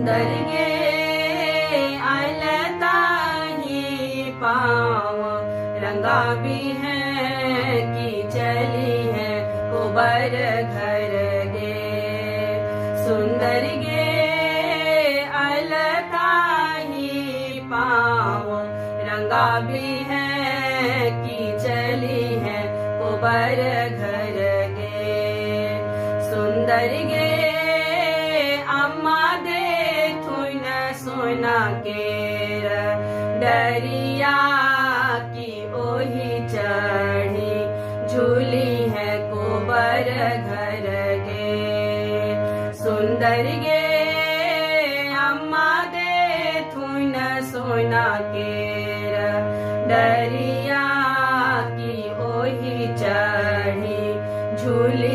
सुंदर गे अलता ही पाँव रंगा भी है कि चली है कुबर घर गे। सुंदर गे अलता ही पाँव रंगा भी है कि चली है कुबर घर गे। सुंदर गे अम्मा दे थुन सोना केर डरिया की ओही चढ़ी झूली है कुबर घर गे। सुंदर गे अम्मा दे थुन सोना केर डरिया की ओही चढ़ी झूली